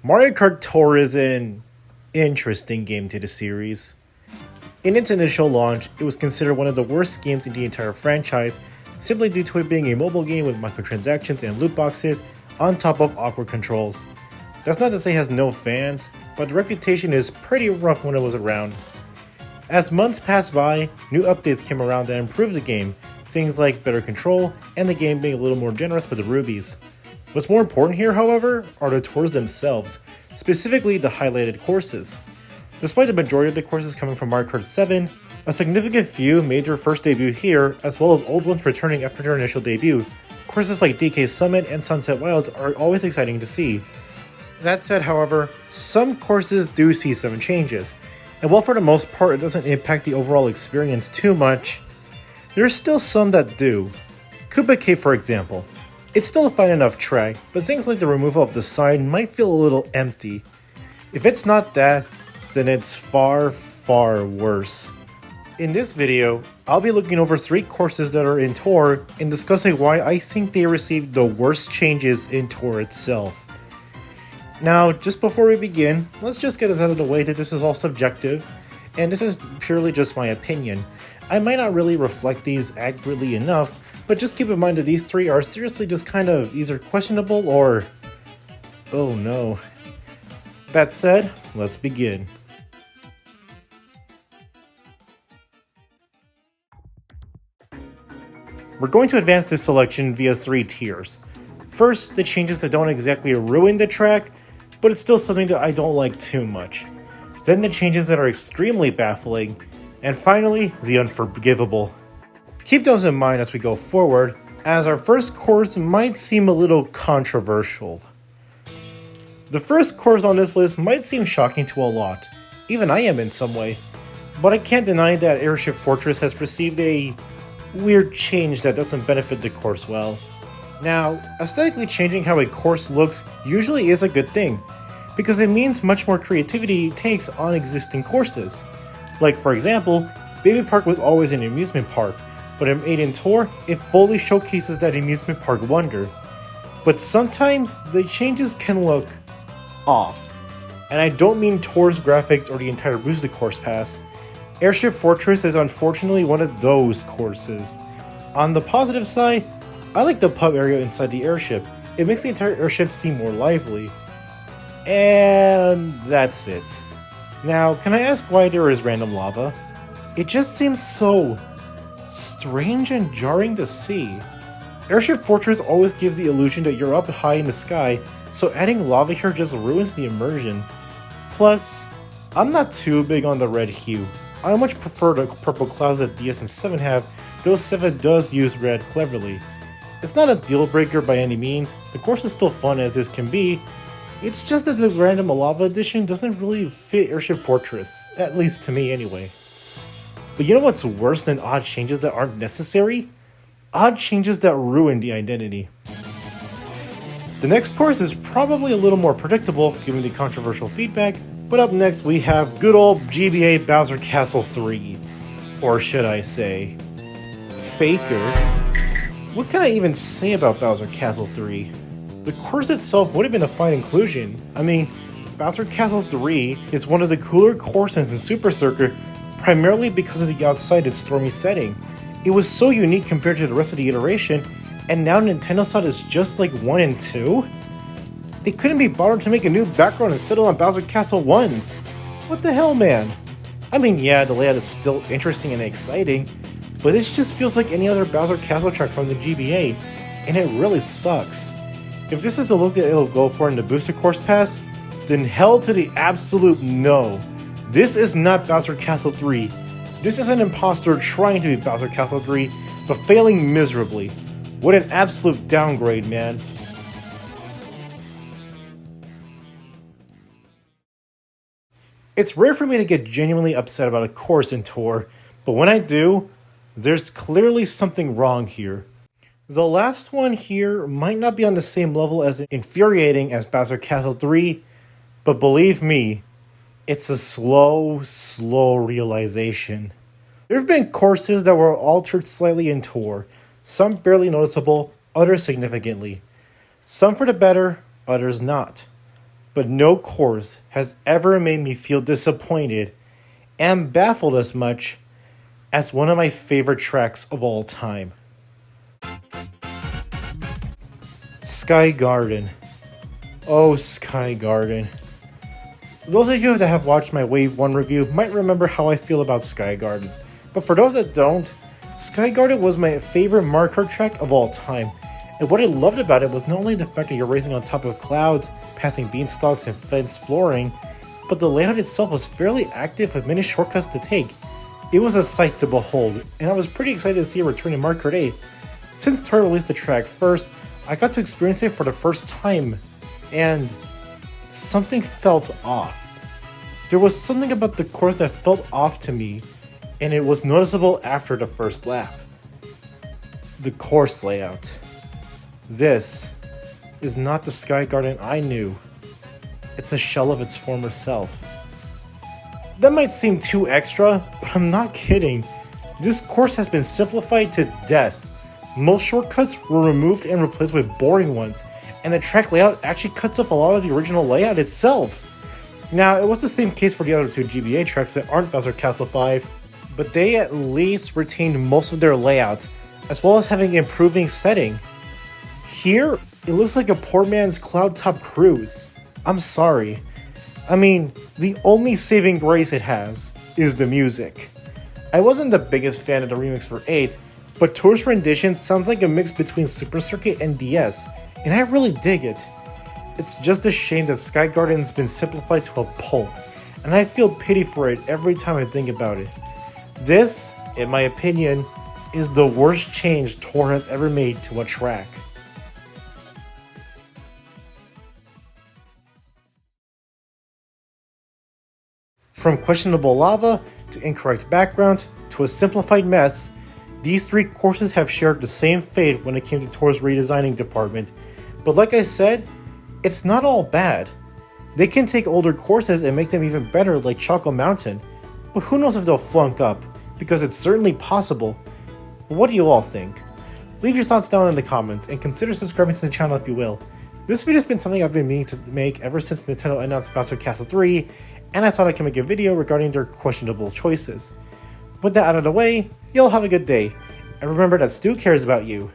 Mario Kart Tour is an interesting game to the series. In its initial launch, it was considered one of the worst games in the entire franchise, simply due to it being a mobile game with microtransactions and loot boxes, on top of awkward controls. That's not to say it has no fans, but the reputation is pretty rough when it was around. As months passed by, new updates came around that improved the game, things like better control, and the game being a little more generous with the rubies. What's more important here, however, are the tours themselves, specifically the highlighted courses. Despite the majority of the courses coming from Mario Kart 7, a significant few made their first debut here, as well as old ones returning after their initial debut. Courses like DK Summit and Sunset Wilds are always exciting to see. That said, however, some courses do see some changes, and while for the most part it doesn't impact the overall experience too much, there's still some that do. Koopa Cave, for example. It's still a fine enough track, but things like the removal of the sign might feel a little empty. If it's not that, then it's far, far worse. In this video, I'll be looking over 3 courses that are in Tour and discussing why I think they received the worst changes in Tour itself. Now, just before we begin, let's just get this out of the way that this is all subjective, and this is purely just my opinion. I might not really reflect these accurately enough, but just keep in mind that these 3 are seriously just kind of either questionable or... oh no. That said, let's begin. We're going to advance this selection via 3 tiers. First, the changes that don't exactly ruin the track, but it's still something that I don't like too much. Then the changes that are extremely baffling, and finally, the unforgivable. Keep those in mind as we go forward, as our first course might seem a little controversial. The first course on this list might seem shocking to a lot, even I am in some way, but I can't deny that Airship Fortress has received a weird change that doesn't benefit the course well. Now, aesthetically changing how a course looks usually is a good thing, because it means much more creativity takes on existing courses. Like for example, Baby Park was always an amusement park, but in Made in Tour, it fully showcases that amusement park wonder. But sometimes, the changes can look off. And I don't mean Tour's graphics or the entire boosted course pass. Airship Fortress is unfortunately one of those courses. On the positive side, I like the pub area inside the airship. It makes the entire airship seem more lively. And that's it. Now, can I ask why there is random lava? It just seems so strange and jarring to see. Airship Fortress always gives the illusion that you're up high in the sky, so adding lava here just ruins the immersion. Plus, I'm not too big on the red hue. I much prefer the purple clouds that DS and 7 have, though 7 does use red cleverly. It's not a deal breaker by any means, the course is still fun as this can be, it's just that the random lava edition doesn't really fit Airship Fortress, at least to me anyway. But you know what's worse than odd changes that aren't necessary? Odd changes that ruin the identity. The next course is probably a little more predictable given the controversial feedback, but up next we have good old GBA Bowser Castle 3. Or should I say, Faker. What can I even say about Bowser Castle 3? The course itself would have been a fine inclusion. I mean, Bowser Castle 3 is one of the cooler courses in Super Circuit, primarily because of the outside and stormy setting. It was so unique compared to the rest of the iteration, and now Nintendo thought it's just like 1 and 2? They couldn't be bothered to make a new background and settle on Bowser Castle 1s. What the hell, man? I mean, yeah, the layout is still interesting and exciting, but this just feels like any other Bowser Castle track from the GBA, and it really sucks. If this is the look that it'll go for in the Booster Course Pass, then hell to the absolute no. This is not Bowser Castle 3. This is an imposter trying to be Bowser Castle 3, but failing miserably. What an absolute downgrade, man. It's rare for me to get genuinely upset about a course in Tour, but when I do, there's clearly something wrong here. The last one here might not be on the same level as infuriating as Bowser Castle 3, but believe me, it's a slow realization. There have been courses that were altered slightly in Tour, some barely noticeable, others significantly. Some for the better, others not. but no course has ever made me feel disappointed and baffled as much as one of my favorite tracks of all time. Sky Garden. Oh, Sky Garden. Those of you that have watched my Wave 1 review might remember how I feel about Sky Garden. But for those that don't, Sky Garden was my favorite Mario Kart track of all time. And what I loved about it was not only the fact that you're racing on top of clouds, passing beanstalks and fenced flooring, but the layout itself was fairly active with many shortcuts to take. It was a sight to behold, and I was pretty excited to see it return in Mario Kart 8. Since Tour released the track first, I got to experience it for the first time, and something felt off. There was something about the course that felt off to me, and it was noticeable after the first lap. The course layout. This is not the Sky Garden I knew. It's a shell of its former self. That might seem too extra, but I'm not kidding. This course has been simplified to death. Most shortcuts were removed and replaced with boring ones, and the track layout actually cuts off a lot of the original layout itself. Now, it was the same case for the other two GBA tracks that aren't Bowser Castle 5, but they at least retained most of their layouts, as well as having improving setting. Here, it looks like a poor man's Cloud Top Cruise. I'm sorry. I mean, the only saving grace it has is the music. I wasn't the biggest fan of the remix for 8, but Tour's rendition sounds like a mix between Super Circuit and DS, and I really dig it. It's just a shame that Sky Garden's been simplified to a pulp, and I feel pity for it every time I think about it. This, in my opinion, is the worst change Tour has ever made to a track. From questionable lava, to incorrect backgrounds, to a simplified mess, these three courses have shared the same fate when it came to Tour's redesigning department. But like I said, it's not all bad. They can take older courses and make them even better, like Choco Mountain, but who knows if they'll flunk up, because it's certainly possible. What do you all think? Leave your thoughts down in the comments, and consider subscribing to the channel if you will. This video has been something I've been meaning to make ever since Nintendo announced Bowser Castle 3, and I thought I could make a video regarding their questionable choices. With that out of the way, y'all have a good day, and remember that Stu cares about you.